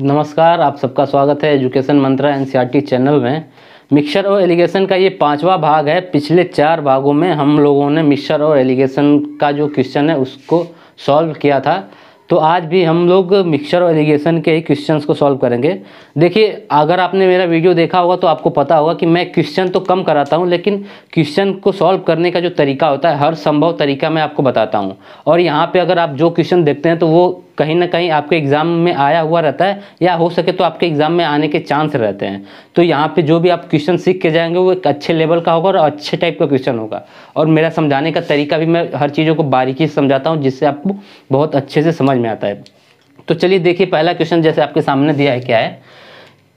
नमस्कार, आप सबका स्वागत है एजुकेशन मंत्रा एनसीईआरटी चैनल में। मिक्सचर और एलिगेशन का ये 5वां भाग है। पिछले 4 भागों में हम लोगों ने मिक्सचर और एलिगेशन का जो क्वेश्चन है उसको सॉल्व किया था। तो आज भी हम लोग मिक्सचर और एलिगेशन के ही क्वेश्चंस को सॉल्व करेंगे। देखिए, अगर आपने मेरा वीडियो देखा होगा तो आपको पता होगा कि मैं क्वेश्चन तो कम कराता हूं, लेकिन क्वेश्चन को सॉल्व करने का जो तरीका होता है हर संभव तरीका मैं आपको बताता हूं। और यहाँ पे अगर आप जो क्वेश्चन देखते हैं तो वो कहीं ना कहीं आपके एग्ज़ाम में आया हुआ रहता है, या हो सके तो आपके एग्ज़ाम में आने के चांस रहते हैं। तो यहाँ पे जो भी आप क्वेश्चन सीख के जाएंगे वो एक अच्छे लेवल का होगा और अच्छे टाइप का क्वेश्चन होगा। और मेरा समझाने का तरीका भी, मैं हर चीज़ों को बारीकी से समझाता हूँ जिससे आपको बहुत अच्छे से समझ में आता है। तो चलिए देखिए, पहला क्वेश्चन जैसे आपके सामने दिया है, क्या है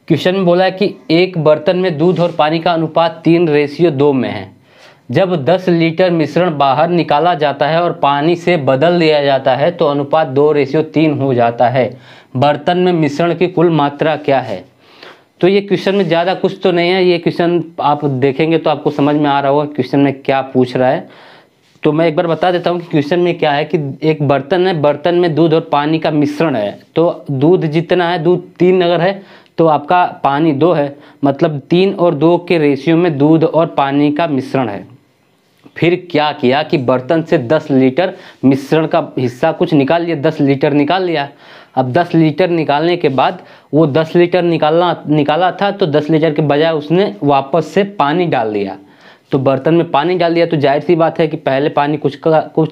क्वेश्चन में बोला है कि एक बर्तन में दूध और पानी का अनुपात 3:2 में है। जब 10 लीटर मिश्रण बाहर निकाला जाता है और पानी से बदल दिया जाता है तो अनुपात 2:3 हो जाता है। बर्तन में मिश्रण की कुल मात्रा क्या है? तो ये क्वेश्चन में ज़्यादा कुछ तो नहीं है। ये क्वेश्चन आप देखेंगे तो आपको समझ में आ रहा होगा क्वेश्चन में क्या पूछ रहा है। तो मैं एक बार बता देता हूँ कि क्वेश्चन में क्या है कि एक बर्तन है, बर्तन में दूध और पानी का मिश्रण है। तो दूध जितना है, दूध 3 अगर है तो आपका पानी 2 है, मतलब 3 और 2 के रेशियो में दूध और पानी का मिश्रण है। फिर क्या किया कि बर्तन से 10 लीटर मिश्रण का हिस्सा कुछ निकाल लिया, 10 लीटर निकाल लिया। अब 10 लीटर निकालने के बाद वो 10 लीटर निकाला था तो 10 लीटर के बजाय उसने वापस से पानी डाल दिया। तो बर्तन में पानी डाल दिया तो जाहिर सी बात है कि पहले पानी कुछ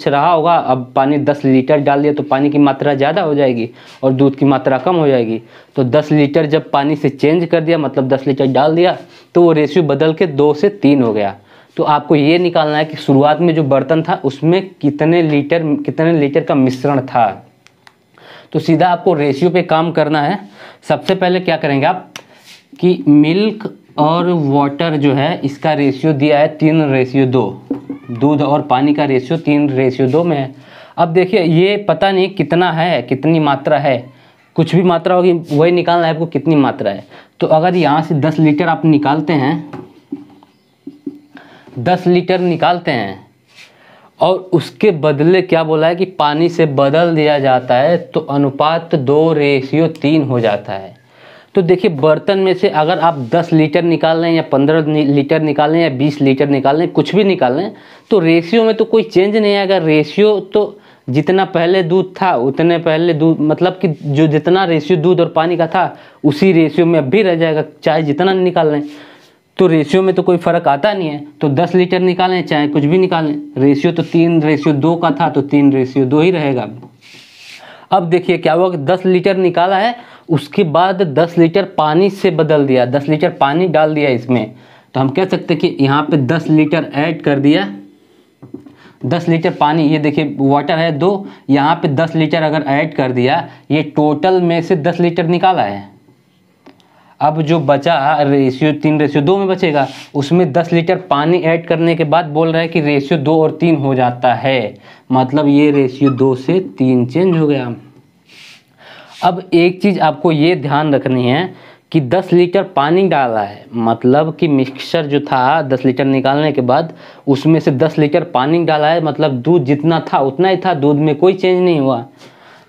रहा होगा, अब पानी 10 लीटर डाल दिया तो पानी की मात्रा ज़्यादा हो जाएगी और दूध की मात्रा कम हो जाएगी। तो 10 लीटर जब पानी से चेंज कर दिया, मतलब 10 लीटर डाल दिया, तो वो रेशियो बदल के 2 से 3 हो गया। तो आपको ये निकालना है कि शुरुआत में जो बर्तन था उसमें कितने लीटर का मिश्रण था। तो सीधा आपको रेशियो पे काम करना है। सबसे पहले क्या करेंगे आप कि मिल्क और वाटर जो है इसका रेशियो दिया है 3:2। दूध और पानी का रेशियो 3:2 में है। अब देखिए, ये पता नहीं कितना है, कितनी मात्रा है, कुछ भी मात्रा होगी वही निकालना है आपको कितनी मात्रा है। तो अगर यहाँ से 10 लीटर आप निकालते हैं, 10 लीटर निकालते हैं और उसके बदले क्या बोला है कि पानी से बदल दिया जाता है तो अनुपात 2:3 हो जाता है। तो देखिए, बर्तन में से अगर आप 10 लीटर निकाल लें या 15 लीटर निकाल लें या 20 लीटर निकाल लें, कुछ भी निकाल लें, तो रेशियो में तो कोई चेंज नहीं आएगा। रेशियो तो जितना पहले दूध था उतने पहले दूध, मतलब कि जो जितना रेशियो दूध और पानी का था उसी रेशियो में अब भी रह जाएगा, चाहे जितना निकाल लें। तो रेशियो में तो कोई फ़र्क आता नहीं है। तो 10 लीटर निकालें चाहे कुछ भी निकालें, रेशियो तो 3:2 का था तो 3:2 ही रहेगा। अब देखिए क्या हुआ कि 10 लीटर निकाला है, उसके बाद 10 लीटर पानी से बदल दिया, 10 लीटर पानी डाल दिया इसमें। तो हम कह सकते हैं कि यहाँ पे 10 लीटर ऐड कर दिया, 10 लीटर पानी, ये देखिए वाटर है 2, यहाँ पे 10 लीटर अगर ऐड कर दिया, ये टोटल में से 10 लीटर निकाला है। अब जो बचा रेशियो 3:2 में बचेगा, उसमें 10 लीटर पानी ऐड करने के बाद बोल रहा है कि रेशियो 2 और 3 हो जाता है, मतलब ये रेशियो 2 से 3 चेंज हो गया। अब एक चीज़ आपको ये ध्यान रखनी है कि 10 लीटर पानी डाला है, मतलब कि मिक्सचर जो था 10 लीटर निकालने के बाद उसमें से 10 लीटर पानी डाला है, मतलब दूध जितना था उतना ही था, दूध में कोई चेंज नहीं हुआ।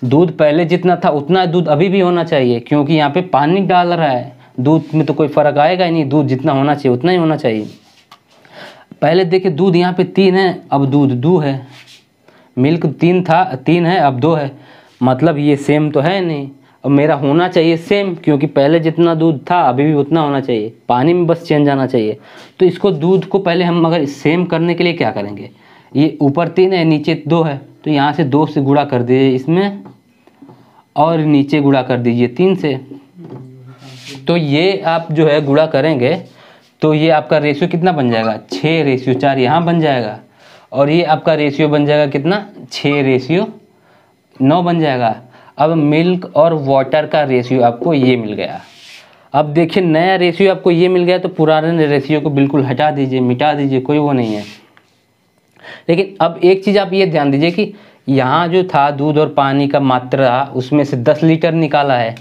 दूध पहले जितना था उतना दूध अभी भी होना चाहिए, क्योंकि यहाँ पे पानी डाल रहा है, दूध में तो कोई फ़र्क आएगा ही नहीं, दूध जितना होना चाहिए उतना ही होना चाहिए। पहले देखिए, दूध यहाँ पे 3 है, अब दूध 2 है। मिल्क 3 है, अब 2 है, मतलब ये सेम तो है नहीं। अब मेरा होना चाहिए सेम, क्योंकि पहले जितना दूध था अभी भी उतना होना चाहिए, पानी में बस चेंज आना चाहिए। तो इसको दूध को पहले हम अगर सेम करने के लिए क्या करेंगे, ये ऊपर 3 है नीचे 2 है, तो यहाँ से 2 से गुणा कर दीजिए इसमें और नीचे गुणा कर दीजिए 3 से। तो ये आप जो है गुणा करेंगे तो ये आपका रेशियो कितना बन जाएगा, 6:4 यहाँ बन जाएगा। और ये आपका रेशियो बन जाएगा कितना, 6:9 बन जाएगा। अब मिल्क और वाटर का रेशियो आपको ये मिल गया। अब देखिए, नया रेशियो आपको ये मिल गया तो पुराने रेशियो को बिल्कुल हटा दीजिए, मिटा दीजिए, कोई वो नहीं है। लेकिन अब एक चीज़ आप ये ध्यान दीजिए कि यहाँ जो था दूध और पानी का मात्रा, उसमें से 10 लीटर निकाला है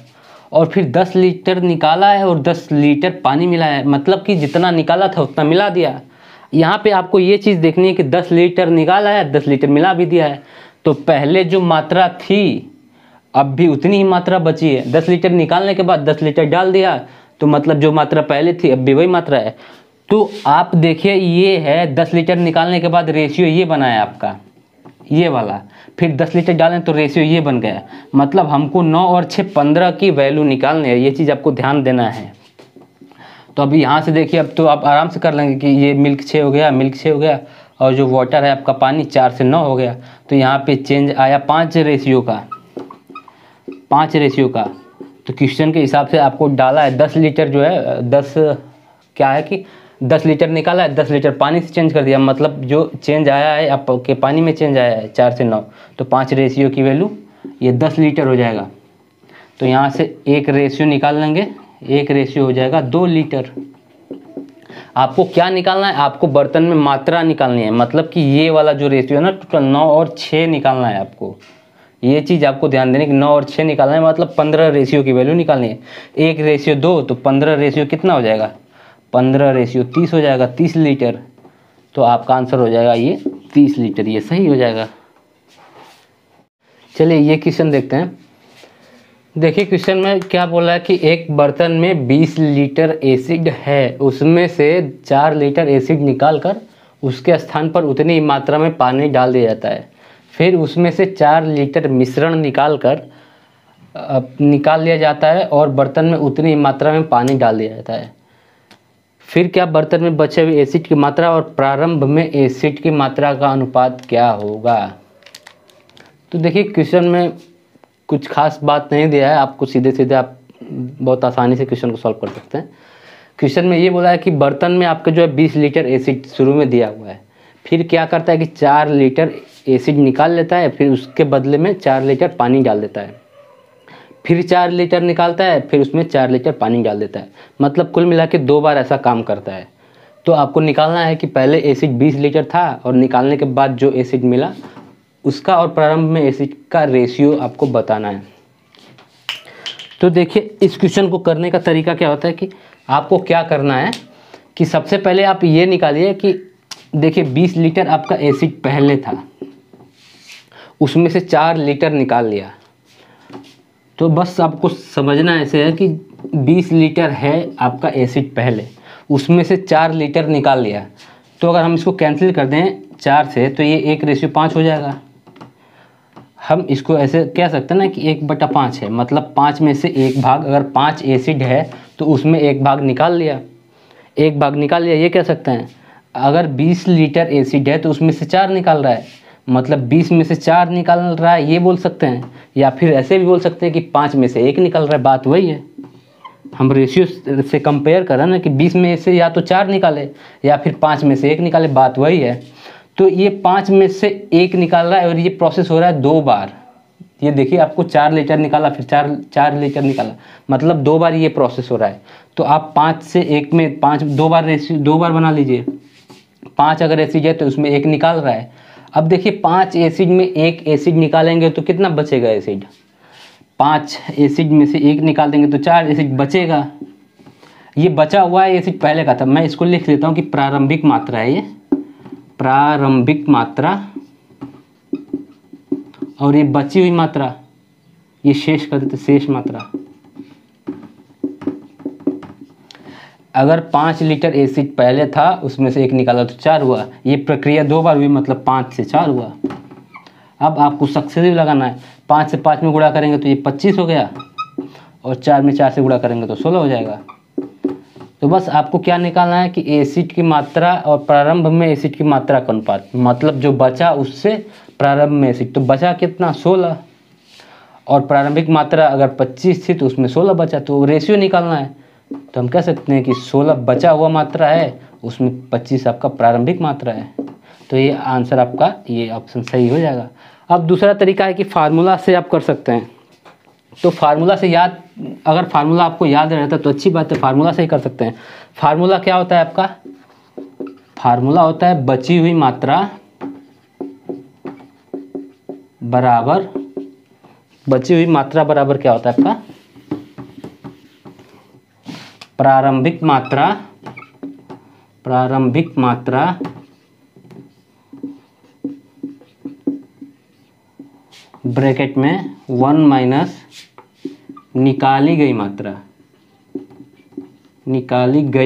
और फिर 10 लीटर निकाला है और 10 लीटर पानी मिलाया है, मतलब कि जितना निकाला था उतना मिला दिया। यहाँ पे आपको ये चीज़ देखनी है कि 10 लीटर निकाला है, 10 लीटर मिला भी दिया है। तो पहले जो मात्रा थी अब भी उतनी ही मात्रा बची है। 10 लीटर निकालने के बाद 10 लीटर डाल दिया, तो मतलब जो मात्रा पहले थी अब भी वही मात्रा है। तो आप देखिए ये है 10 लीटर निकालने के बाद रेशियो ये बना है आपका, ये वाला। फिर 10 लीटर डालें तो रेशियो ये बन गया। मतलब हमको 9 और 6 15 की वैल्यू निकालनी है, ये चीज़ आपको ध्यान देना है। तो अभी यहाँ से देखिए, अब तो आप आराम से कर लेंगे कि ये मिल्क 6 हो गया, मिल्क 6 हो गया, और जो वाटर है आपका पानी 4 से 9 हो गया। तो यहाँ पे चेंज आया 5 रेशियो का, 5 रेशियो का। तो क्वेश्चन के हिसाब से आपको डाला है 10 लीटर जो है 10 क्या है कि 10 लीटर निकाला है, 10 लीटर पानी से चेंज कर दिया। मतलब जो चेंज आया है आपके पानी में चेंज आया है 4 से 9, तो 5 रेशियो की वैल्यू ये 10 लीटर हो जाएगा। तो यहाँ से एक रेशियो निकाल लेंगे, एक रेशियो हो जाएगा 2 लीटर। आपको क्या निकालना है, आपको बर्तन में मात्रा निकालनी है। मतलब कि ये वाला जो रेशियो है ना, टोटल 9 और 6 निकालना है आपको। ये चीज़ आपको ध्यान देने की 9 और 6 निकालना है, मतलब 15 रेशियो की वैल्यू निकालनी है। 1 रेशियो 2, तो 15 रेशियो कितना हो जाएगा, 15 रेशियो 30 हो जाएगा, 30 लीटर। तो आपका आंसर हो जाएगा ये 30 लीटर, ये सही हो जाएगा। चलिए ये क्वेश्चन देखते हैं। देखिए क्वेश्चन में क्या बोला है कि एक बर्तन में 20 लीटर एसिड है, उसमें से 4 लीटर एसिड निकालकर उसके स्थान पर उतनी मात्रा में पानी डाल दिया जाता है। फिर उसमें से 4 लीटर मिश्रण निकाल लिया जाता है और बर्तन में उतनी मात्रा में पानी डाल दिया जाता है। फिर क्या बर्तन में बचे हुए एसिड की मात्रा और प्रारंभ में एसिड की मात्रा का अनुपात क्या होगा। तो देखिए क्वेश्चन में कुछ खास बात नहीं दिया है, आपको सीधे सीधे आप बहुत आसानी से क्वेश्चन को सॉल्व कर सकते हैं। क्वेश्चन में ये बोला है कि बर्तन में आपका जो है 20 लीटर एसिड शुरू में दिया हुआ है, फिर क्या करता है कि 4 लीटर एसिड निकाल लेता है, फिर उसके बदले में 4 लीटर पानी डाल देता है। फिर 4 लीटर निकालता है, फिर उसमें 4 लीटर पानी डाल देता है। मतलब कुल मिला के 2 बार ऐसा काम करता है। तो आपको निकालना है कि पहले एसिड 20 लीटर था और निकालने के बाद जो एसिड मिला उसका और प्रारंभ में एसिड का रेशियो आपको बताना है। तो देखिए इस क्वेश्चन को करने का तरीका क्या होता है कि आपको क्या करना है कि सबसे पहले आप ये निकालिए कि देखिए 20 लीटर आपका एसिड पहले था, उसमें से 4 लीटर निकाल लिया। तो बस आपको समझना ऐसे है कि 20 लीटर है आपका एसिड पहले, उसमें से 4 लीटर निकाल लिया। तो अगर हम इसको कैंसिल कर दें 4 से, तो ये 1:5 हो जाएगा। हम इसको ऐसे कह सकते हैं ना कि 1/5 है, मतलब 5 में से 1 भाग। अगर 5 एसिड है तो उसमें 1 भाग निकाल लिया, 1 भाग निकाल लिया, ये कह सकते हैं। अगर 20 लीटर एसिड है तो उसमें से 4 निकाल रहा है, मतलब 20 में से 4 निकाल रहा है, ये बोल सकते हैं। या फिर ऐसे भी बोल सकते हैं कि 5 में से 1 निकल रहा है, बात वही है। हम रेशियो से कंपेयर कर रहे हैं ना कि 20 में से या तो 4 निकाले या फिर 5 में से 1 निकाले, बात वही है। तो ये 5 में से 1 निकाल रहा है और ये प्रोसेस हो रहा है 2 बार। ये देखिए आपको 4 लीटर निकाला, फिर 4 लीटर निकाला, मतलब 2 बार ये प्रोसेस हो रहा है। तो आप 5 से 1 में 5 2 बार रेशियो 2 बार बना लीजिए। 5 अगर एसिड है तो उसमें 1 निकाल रहा है। अब देखिए 5 एसिड में 1 एसिड निकालेंगे तो कितना बचेगा एसिड, 5 एसिड में से 1 निकाल देंगे तो 4 एसिड बचेगा। ये बचा हुआ है एसिड पहले का था, मैं इसको लिख लेता हूँ कि प्रारंभिक मात्रा है ये, प्रारंभिक मात्रा। और ये बची हुई मात्रा ये शेष कर देते, शेष मात्रा। अगर 5 लीटर एसिड पहले था उसमें से 1 निकाला तो 4 हुआ। ये प्रक्रिया 2 बार हुई, मतलब 5 से 4 हुआ। अब आपको सक्सेसिव लगाना है। 5 से 5 में गुणा करेंगे तो ये 25 हो गया, और 4 में 4 से गुणा करेंगे तो 16 हो जाएगा। तो बस आपको क्या निकालना है कि एसिड की मात्रा और प्रारंभ में एसिड की मात्रा का अनुपात, मतलब जो बचा उससे प्रारंभ में एसिड, तो बचा कितना 16, और प्रारंभिक मात्रा अगर 25 थी तो उसमें 16 बचा, तो रेशियो निकालना है। तो हम कह सकते हैं कि 16 बचा हुआ मात्रा है, उसमें 25 आपका प्रारंभिक मात्रा है। तो ये आंसर आपका ये ऑप्शन सही हो जाएगा। अब दूसरा तरीका है कि फार्मूला से आप कर सकते हैं। तो फार्मूला से याद, अगर फार्मूला आपको याद रहता तो अच्छी बात है, फार्मूला से ही कर सकते हैं। फार्मूला क्या होता है आपका, फार्मूला होता है बची हुई मात्रा बराबर, बची हुई मात्रा बराबर क्या होता है आपका, प्रारंभिक मात्रा, प्रारंभिक मात्रा ब्रैकेट में 1 माइनस निकाली गई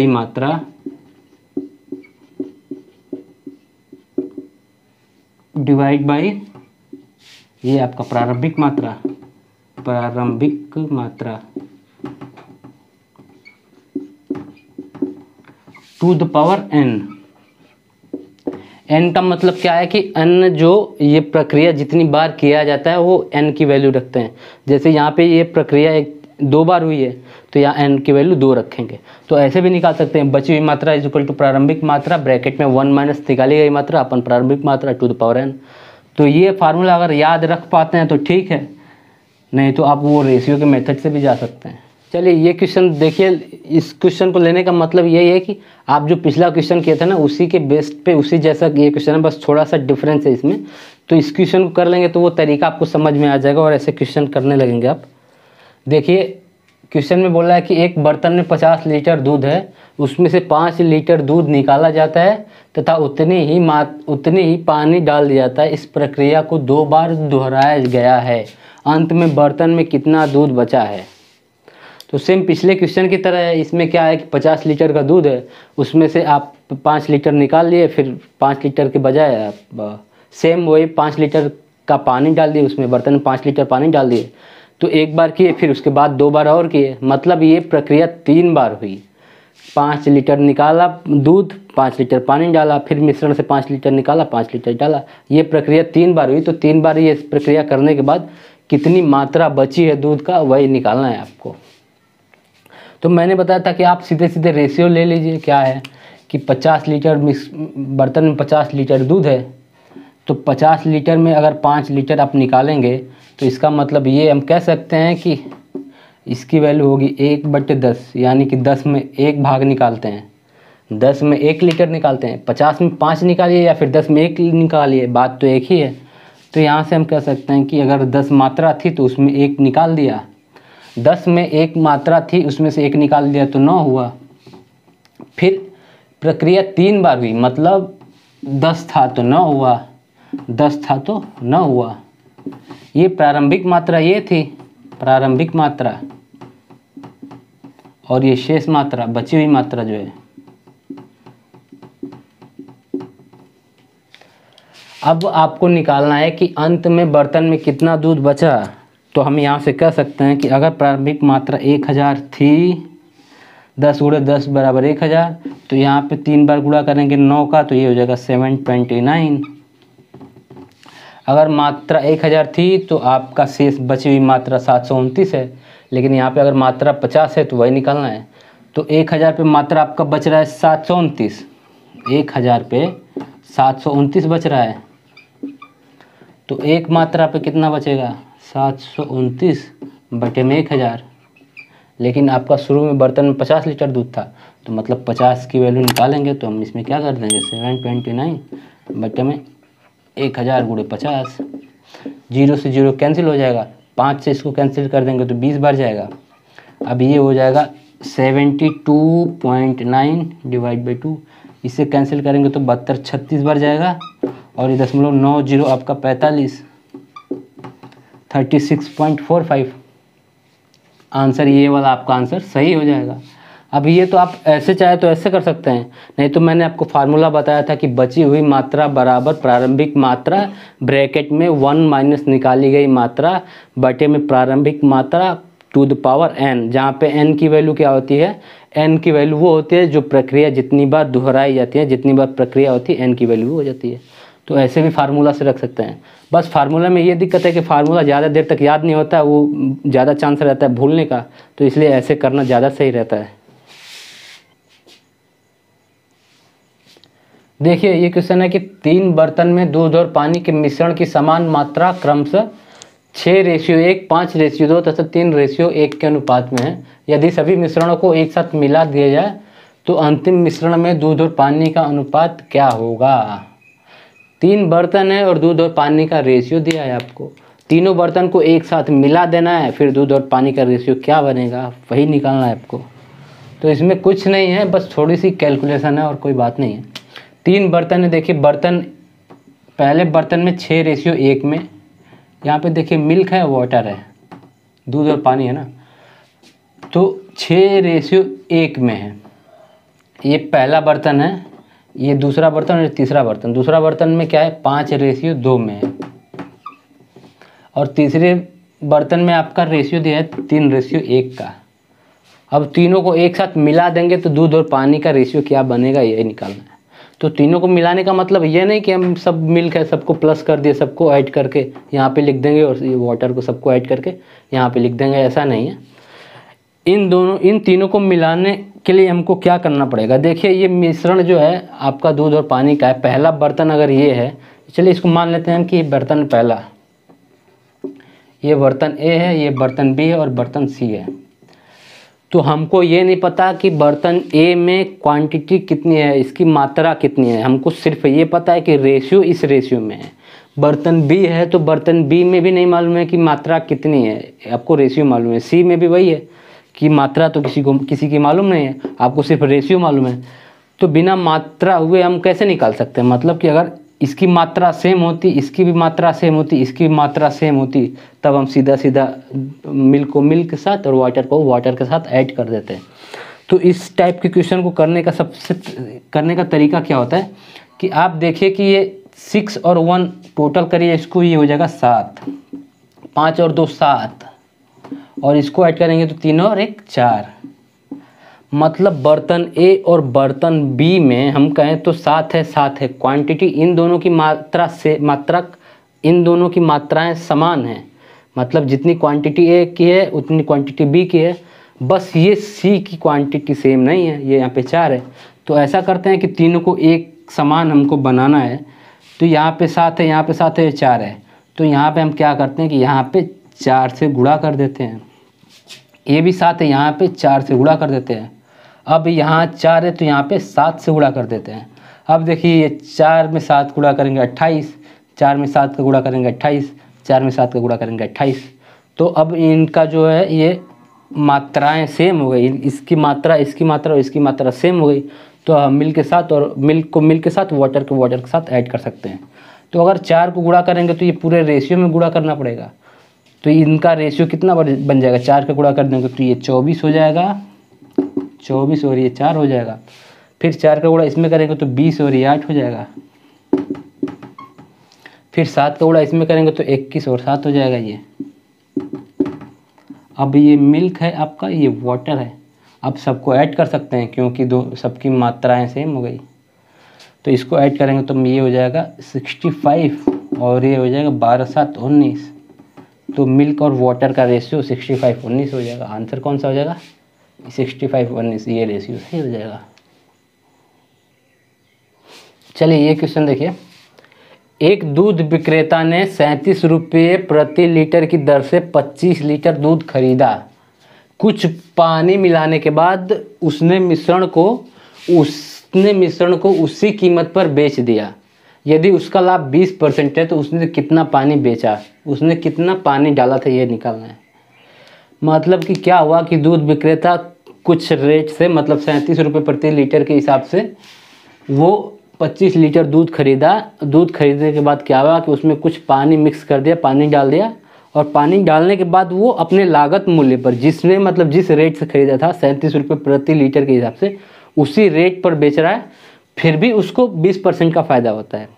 मात्रा डिवाइड बाई ये आपका प्रारंभिक मात्रा टू द पावर n का मतलब क्या है कि n जो ये प्रक्रिया जितनी बार किया जाता है वो n की वैल्यू रखते हैं। जैसे यहाँ पे ये प्रक्रिया 2 बार हुई है तो यहाँ n की वैल्यू 2 रखेंगे। तो ऐसे भी निकाल सकते हैं, बची हुई मात्रा इज इक्वल टू प्रारंभिक मात्रा ब्रैकेट में 1 माइनस निकाली गई मात्रा अपन प्रारंभिक मात्रा टू द पावर n। तो ये फार्मूला अगर याद रख पाते हैं तो ठीक है, नहीं तो आप वो रेशियो के मेथड से भी जा सकते हैं। चलिए ये क्वेश्चन देखिए, इस क्वेश्चन को लेने का मतलब यही है कि आप जो पिछला क्वेश्चन किए थे ना उसी के बेस पे उसी जैसा ये क्वेश्चन है, बस थोड़ा सा डिफरेंस है इसमें। तो इस क्वेश्चन को कर लेंगे तो वो तरीका आपको समझ में आ जाएगा और ऐसे क्वेश्चन करने लगेंगे आप। देखिए क्वेश्चन में बोला है कि एक बर्तन में 50 लीटर दूध है, उसमें से 5 लीटर दूध निकाला जाता है तथा उतनी ही पानी डाल दिया जाता है। इस प्रक्रिया को 2 बार दोहराया गया है, अंत में बर्तन में कितना दूध बचा है। तो सेम पिछले क्वेश्चन की तरह है, इसमें क्या है कि 50 लीटर का दूध है, उसमें से आप 5 लीटर निकाल लिए, फिर 5 लीटर के बजाय आप सेम वही 5 लीटर का पानी डाल दिए, उसमें बर्तन में 5 लीटर पानी डाल दिए। तो एक बार किए, फिर उसके बाद 2 बार और किए, मतलब ये प्रक्रिया 3 बार हुई। 5 लीटर निकाला दूध, 5 लीटर पानी डाला, फिर मिश्रण से 5 लीटर निकाला, 5 लीटर डाला, ये प्रक्रिया 3 बार हुई। तो 3 बार ये प्रक्रिया करने के बाद कितनी मात्रा बची है दूध का वही निकालना है आपको। तो मैंने बताया था कि आप सीधे सीधे रेशियो ले लीजिए, क्या है कि 50 लीटर बर्तन में 50 लीटर दूध है, तो 50 लीटर में अगर 5 लीटर आप निकालेंगे तो इसका मतलब ये हम कह सकते हैं कि इसकी वैल्यू होगी 1/10, यानी कि 10 में 1 भाग निकालते हैं, 10 में 1 लीटर निकालते हैं। 50 में 5 निकालिए या फिर 10 में 1 निकालिए, बात तो एक ही है। तो यहाँ से हम कह सकते हैं कि अगर 10 मात्रा थी तो उसमें 1 निकाल दिया, 10 में 1 मात्रा थी उसमें से 1 निकाल दिया तो 9 हुआ। फिर प्रक्रिया 3 बार हुई, मतलब 10 था तो 9 हुआ, 10 था तो 9 हुआ। ये प्रारंभिक मात्रा ये थी प्रारंभिक मात्रा, और ये शेष मात्रा बची हुई मात्रा जो है। अब आपको निकालना है कि अंत में बर्तन में कितना दूध बचा। तो हम यहाँ से कह सकते हैं कि अगर प्रारंभिक मात्रा 1000 थी, 10 × 10 = 1000, तो यहाँ पे 3 बार गुणा करेंगे 9 का, तो ये हो जाएगा 729। अगर मात्रा 1000 थी तो आपका शेष बची हुई मात्रा 729 है, लेकिन यहाँ पे अगर मात्रा 50 है तो वही निकालना है। तो 1000 पे मात्रा आपका बच रहा है 729, 1000 पे 729 बच रहा है, तो एक मात्रा पे कितना बचेगा 729/1000। लेकिन आपका शुरू में बर्तन में 50 लीटर दूध था, तो मतलब 50 की वैल्यू निकालेंगे तो हम इसमें क्या कर देंगे 729/1000 × 50, 0 से 0 कैंसिल हो जाएगा, 5 से इसको कैंसिल कर देंगे तो 20 बार जाएगा। अब ये हो जाएगा 72.9 / 2, इससे कैंसिल करेंगे तो 72 36 बार जाएगा, और ये 0.90 आपका 45, 36.45। आंसर ये वाला आपका आंसर सही हो जाएगा। अब ये तो आप ऐसे चाहे तो ऐसे कर सकते हैं, नहीं तो मैंने आपको फार्मूला बताया था कि बची हुई मात्रा बराबर प्रारंभिक मात्रा ब्रैकेट में 1 माइनस निकाली गई मात्रा बटे में प्रारंभिक मात्रा टू द पावर n, जहाँ पे n की वैल्यू क्या होती है, n की वैल्यू वो होती है जो प्रक्रिया जितनी बार दोहराई जाती है, जितनी बार प्रक्रिया होती है n की वैल्यू हो जाती है। तो ऐसे भी फार्मूला से रख सकते हैं। बस फार्मूला में ये दिक्कत है कि फार्मूला ज़्यादा देर तक याद नहीं होता है, वो ज़्यादा चांस रहता है भूलने का, तो इसलिए ऐसे करना ज़्यादा सही रहता है। देखिए ये क्वेश्चन है कि 3 बर्तन में दूध और पानी के मिश्रण की समान मात्रा क्रमशः 6:1, 5:2 तथा 3:1 के अनुपात में है। यदि सभी मिश्रणों को एक साथ मिला दिया जाए तो अंतिम मिश्रण में दूध और पानी का अनुपात क्या होगा। 3 बर्तन है और दूध और पानी का रेशियो दिया है आपको, तीनों बर्तन को एक साथ मिला देना है, फिर दूध और पानी का रेशियो क्या बनेगा वही निकालना है आपको। तो इसमें कुछ नहीं है, बस थोड़ी सी कैलकुलेशन है और कोई बात नहीं है। 3 बर्तन है, देखिए बर्तन पहले बर्तन में 6:1 में यहाँ पे देखिए मिल्क है, वाटर है, दूध और पानी है ना, तो 6:1 में है। ये पहला बर्तन है, ये दूसरा बर्तन और तीसरा बर्तन। दूसरा बर्तन में क्या है, 5:2 में है, और तीसरे बर्तन में आपका रेशियो दिया है 3:1 का। अब तीनों को एक साथ मिला देंगे तो दूध और पानी का रेशियो क्या बनेगा, ये निकालना है। तो तीनों को मिलाने का मतलब ये नहीं कि हम सब मिल्क है सबको प्लस कर दिए, सबको ऐड करके यहाँ पे लिख देंगे, और ये वाटर को सबको ऐड करके यहाँ पे लिख देंगे, ऐसा नहीं है। इन तीनों को मिलाने के लिए हमको क्या करना पड़ेगा, देखिए ये मिश्रण जो है आपका दूध और पानी का है। पहला बर्तन अगर ये है, चलिए इसको मान लेते हैं कि बर्तन पहला, ये बर्तन ए है, ये बर्तन बी है और बर्तन सी है। तो हमको ये नहीं पता कि बर्तन ए में क्वांटिटी कितनी है, इसकी मात्रा कितनी है, हमको सिर्फ ये पता है कि रेशियो इस रेशियो में है। बर्तन बी है तो बर्तन बी में भी नहीं मालूम है कि मात्रा कितनी है, आपको रेशियो मालूम है। सी में भी वही है कि मात्रा तो किसी की मालूम नहीं है, आपको सिर्फ रेशियो मालूम है। तो बिना मात्रा हुए हम कैसे निकाल सकते हैं, मतलब कि अगर इसकी मात्रा सेम होती, इसकी भी मात्रा सेम होती, इसकी भी मात्रा सेम होती, तब हम सीधा सीधा मिल्क को मिल्क के साथ और वाटर को वाटर के साथ ऐड कर देते हैं। तो इस टाइप के क्वेश्चन को करने का तरीका क्या होता है कि आप देखिए कि ये 6 और 1 टोटल करिए, इसको ये हो जाएगा 7, 5 और 2 7, और इसको ऐड करेंगे तो 3 और 1 4। मतलब बर्तन ए और बर्तन बी में हम कहें तो 7 है। क्वांटिटी इन दोनों की इन दोनों की मात्राएं समान हैं, मतलब जितनी क्वांटिटी ए की है उतनी क्वांटिटी बी की है, बस ये सी की क्वांटिटी सेम नहीं है, ये यहाँ पे 4 है। तो ऐसा करते हैं कि तीनों को एक समान हमको बनाना है। तो यहाँ पे 7 है, यहाँ पे 7 है, 4 है। तो यहाँ पे हम क्या करते हैं कि यहाँ पे 4 से गुणा कर देते हैं। ये भी 7 है, यहाँ पे 4 से गुणा कर देते हैं। अब यहाँ 4 है तो यहाँ पे 7 से गुणा कर देते हैं। अब देखिए ये 4 में 7 गुणा करेंगे 28, 4 में 7 का गुणा करेंगे 28, 4 में 7 का गुणा करेंगे 28। तो अब इनका जो है ये मात्राएं सेम हो गई, इसकी मात्रा और इसकी मात्रा सेम हो गई। तो हम मिल्क के साथ और मिल्क को मिल्क के साथ, वाटर को वाटर के साथ ऐड कर सकते हैं। तो अगर 4 को गुणा करेंगे तो ये पूरे रेशियो में गुणा करना पड़ेगा। तो इनका रेशियो कितना बन जाएगा, 4 का गुणा कर देंगे तो ये 24 हो जाएगा, 24 और ये 4 हो जाएगा। फिर 4 का गुणा इसमें करेंगे तो 20 और ये 8 हो जाएगा। फिर 7 का गुणा इसमें करेंगे तो 21 और 7 हो जाएगा ये। अब ये मिल्क है आपका, ये वाटर है। अब सबको ऐड कर सकते हैं क्योंकि सबकी मात्राएं सेम हो गई। तो इसको ऐड करेंगे तो ये हो जाएगा 65 और ये हो जाएगा 12 7 19। तो मिल्क और वाटर का रेशियो 65 19 हो जाएगा। आंसर कौन सा हो जाएगा, 65 19, ये रेशियो सही हो जाएगा। चलिए ये क्वेश्चन देखिए। एक दूध विक्रेता ने 37 रुपये प्रति लीटर की दर से 25 लीटर दूध खरीदा। कुछ पानी मिलाने के बाद उसने मिश्रण को उसी कीमत पर बेच दिया। यदि उसका लाभ 20% है तो उसने कितना पानी बेचा, उसने कितना पानी डाला था, ये निकालना है। मतलब कि क्या हुआ कि दूध विक्रेता कुछ रेट से, मतलब 37 रुपये प्रति लीटर के हिसाब से वो 25 लीटर दूध खरीदा। दूध खरीदने के बाद क्या हुआ कि उसमें कुछ पानी मिक्स कर दिया, पानी डाल दिया, और पानी डालने के बाद वो अपने लागत मूल्य पर, जिसने मतलब जिस रेट से खरीदा था 37 रुपये प्रति लीटर के हिसाब से, उसी रेट पर बेच रहा है, फिर भी उसको 20% का फ़ायदा होता है।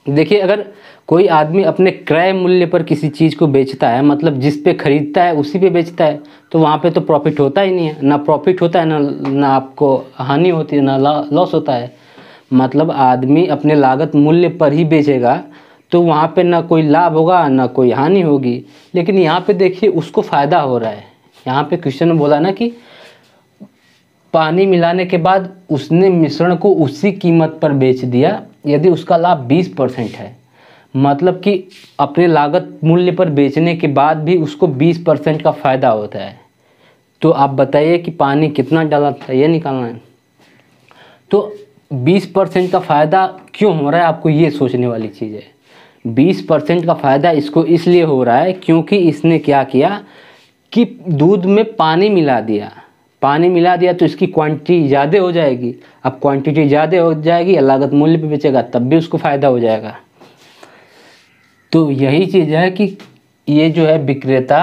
देखिए अगर कोई आदमी अपने क्रय मूल्य पर किसी चीज़ को बेचता है, मतलब जिस पे खरीदता है उसी पे बेचता है, तो वहाँ पे तो प्रॉफिट होता ही नहीं है, ना प्रॉफिट होता है, ना आपको हानि होती है, ना लॉस होता है। मतलब आदमी अपने लागत मूल्य पर ही बेचेगा तो वहाँ पे ना कोई लाभ होगा ना कोई हानि होगी। लेकिन यहाँ पे देखिए उसको फ़ायदा हो रहा है। यहाँ पे क्वेश्चन में बोला ना कि पानी मिलाने के बाद उसने मिश्रण को उसी कीमत पर बेच दिया यदि उसका लाभ 20% है, मतलब कि अपने लागत मूल्य पर बेचने के बाद भी उसको 20% का फ़ायदा होता है। तो आप बताइए कि पानी कितना डाला था, ये निकालना है। तो 20% का फ़ायदा क्यों हो रहा है, आपको ये सोचने वाली चीज़ है। 20% का फ़ायदा इसको इसलिए हो रहा है क्योंकि इसने क्या किया कि दूध में पानी मिला दिया। पानी मिला दिया तो इसकी क्वांटिटी ज़्यादा हो जाएगी। अब क्वांटिटी ज़्यादा हो जाएगी, लागत मूल्य पे बेचेगा तब भी उसको फ़ायदा हो जाएगा। तो यही चीज़ है कि ये जो है विक्रेता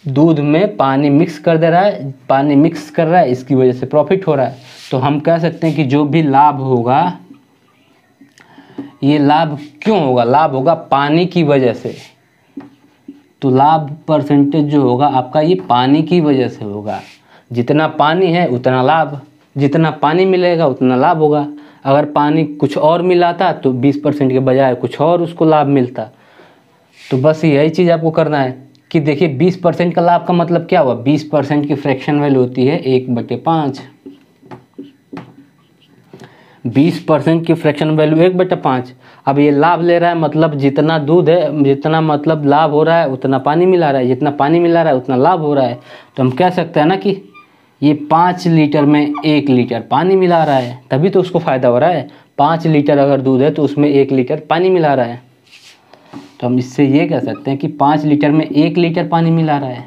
दूध में पानी मिक्स कर दे रहा है, पानी मिक्स कर रहा है, इसकी वजह से प्रॉफिट हो रहा है। तो हम कह सकते हैं कि जो भी लाभ होगा, ये लाभ क्यों होगा? लाभ होगा पानी की वजह से। तो लाभ परसेंटेज जो होगा आपका ये पानी की वजह से होगा। जितना पानी है उतना लाभ, जितना पानी मिलेगा उतना लाभ होगा। अगर पानी कुछ और मिलाता तो 20% के बजाय कुछ और उसको लाभ मिलता। तो बस यही चीज़ आपको करना है कि देखिए 20% का लाभ का मतलब क्या हुआ? 20% की फ्रैक्शन वैल्यू होती है 1/5। 20% की फ्रैक्शन वैल्यू 1/5। अब ये लाभ ले रहा है, मतलब जितना दूध है, जितना मतलब लाभ हो रहा है उतना पानी मिला रहा है, जितना पानी मिला रहा है उतना लाभ हो रहा है। तो हम कह सकते हैं ना कि ये 5 लीटर में 1 लीटर पानी मिला रहा है, तभी तो उसको फ़ायदा हो रहा है। 5 लीटर अगर दूध है तो उसमें 1 लीटर पानी मिला रहा है। तो हम इससे ये कह सकते हैं कि 5 लीटर में 1 लीटर पानी मिला रहा है।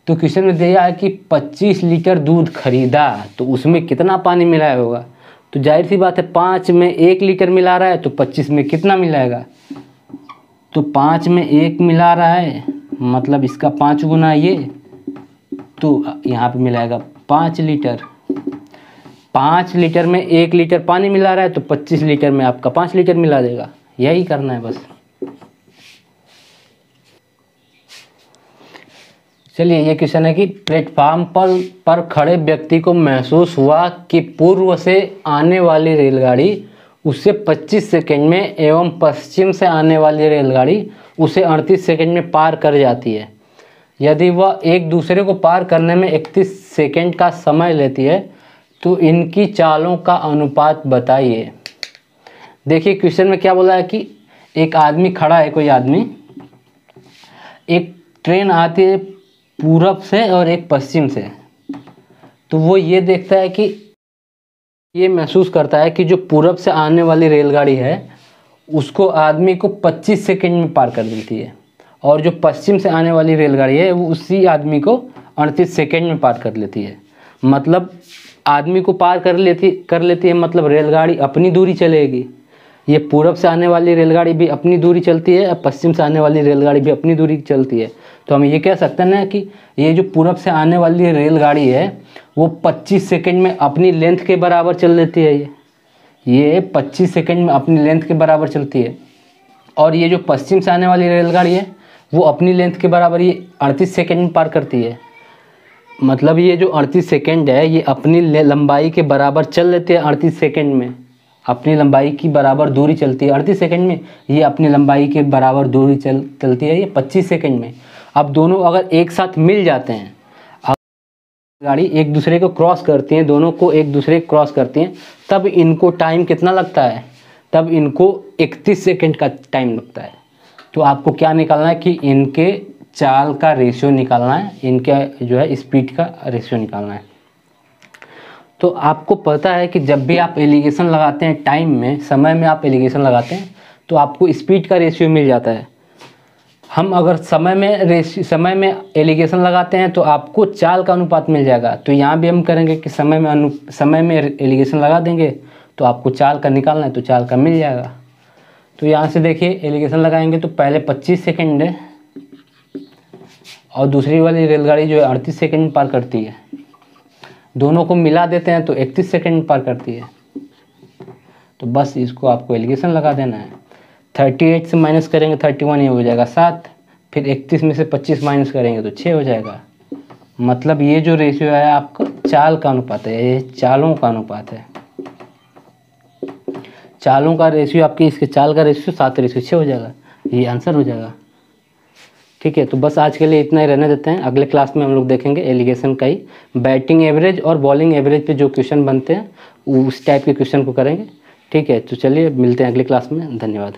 तो क्वेश्चन में दिया है कि 25 लीटर दूध खरीदा तो उसमें कितना पानी मिलाया होगा? तो जाहिर सी बात है 5 में 1 लीटर मिला रहा है तो 25 में कितना मिलाएगा? तो 5 में 1 मिला रहा है मतलब इसका 5 गुना ये, तो यहाँ पे मिलाएगा 5 लीटर। 5 लीटर में 1 लीटर पानी मिला रहा है तो 25 लीटर में आपका 5 लीटर मिला देगा। यही करना है बस। चलिए ये क्वेश्चन है कि प्लेटफार्म पर खड़े व्यक्ति को महसूस हुआ कि पूर्व से आने वाली रेलगाड़ी उसे 25 सेकंड में एवं पश्चिम से आने वाली रेलगाड़ी उसे 38 सेकंड में पार कर जाती है। यदि वह एक दूसरे को पार करने में 31 सेकंड का समय लेती है तो इनकी चालों का अनुपात बताइए। देखिए क्वेश्चन में क्या बोला है कि एक आदमी खड़ा है, कोई आदमी, एक ट्रेन आती है पूरब से और एक पश्चिम से, तो वो ये देखता है कि ये महसूस करता है कि जो पूरब से आने वाली रेलगाड़ी है उसको आदमी को 25 सेकंड में पार कर देती है, और जो पश्चिम से आने वाली रेलगाड़ी है वो उसी आदमी को 38 सेकंड में पार कर लेती है। मतलब आदमी को पार कर लेती है, मतलब रेलगाड़ी अपनी दूरी चलेगी। ये पूरब से आने वाली रेलगाड़ी भी अपनी दूरी चलती है और पश्चिम से आने वाली रेलगाड़ी भी अपनी दूरी चलती है। तो हम ये कह सकते हैं ना कि ये जो पूरब से आने वाली रेलगाड़ी है वो 25 सेकंड में अपनी लेंथ के बराबर चल लेती है। ये 25 सेकंड में अपनी लेंथ के बराबर चलती है, और ये जो पश्चिम से आने वाली रेलगाड़ी है वो अपनी लेंथ के बराबर ये 38 सेकंड में पार करती है। मतलब ये जो 38 सेकंड है ये अपनी लंबाई के बराबर चल लेती है 38 सेकंड में, अपनी लंबाई की बराबर दूरी चलती है 38 सेकंड में, ये अपनी लंबाई के बराबर दूरी चलती है ये 25 सेकंड में। अब दोनों अगर एक साथ मिल जाते हैं, गाड़ी एक दूसरे को क्रॉस करती हैं, दोनों को एक दूसरे को क्रॉस करती हैं, तब इनको टाइम कितना लगता है? तब इनको 31 सेकंड का टाइम लगता है। तो आपको क्या निकालना है कि इनके चाल का रेशियो निकालना है, इनके जो है स्पीड का रेशियो निकालना है। तो आपको पता है कि जब भी आप एलिगेशन लगाते हैं टाइम में, समय में आप एलिगेशन लगाते हैं तो आपको स्पीड का रेशियो मिल जाता है। हम अगर समय में एलिगेशन लगाते हैं तो आपको चाल का अनुपात मिल जाएगा। तो यहाँ भी हम करेंगे कि समय में एलिगेशन लगा देंगे तो आपको चाल का निकालना है तो चाल का मिल जाएगा। तो यहाँ से देखिए एलिगेशन लगाएंगे तो पहले 25 सेकंड है और दूसरी वाली रेलगाड़ी जो है 38 सेकंड में पार करती है। दोनों को मिला देते हैं तो 31 सेकंड में पार करती है। तो बस इसको आपको एलिगेशन लगा देना है। 38 से माइनस करेंगे 31, ये हो जाएगा 7, फिर 31 में से 25 माइनस करेंगे तो 6 हो जाएगा। मतलब ये जो रेशियो है आपका चाल का अनुपात है, ये चालों का अनुपात है। चालों का रेशियो आपके इसके चाल का रेशियो 7:6 हो जाएगा, ये आंसर हो जाएगा। ठीक है, तो बस आज के लिए इतना ही रहने देते हैं। अगले क्लास में हम लोग देखेंगे एलिगेशन का ही बैटिंग एवरेज और बॉलिंग एवरेज पे जो क्वेश्चन बनते हैं उस टाइप के क्वेश्चन को करेंगे। ठीक है, तो चलिए मिलते हैं अगली क्लास में। धन्यवाद।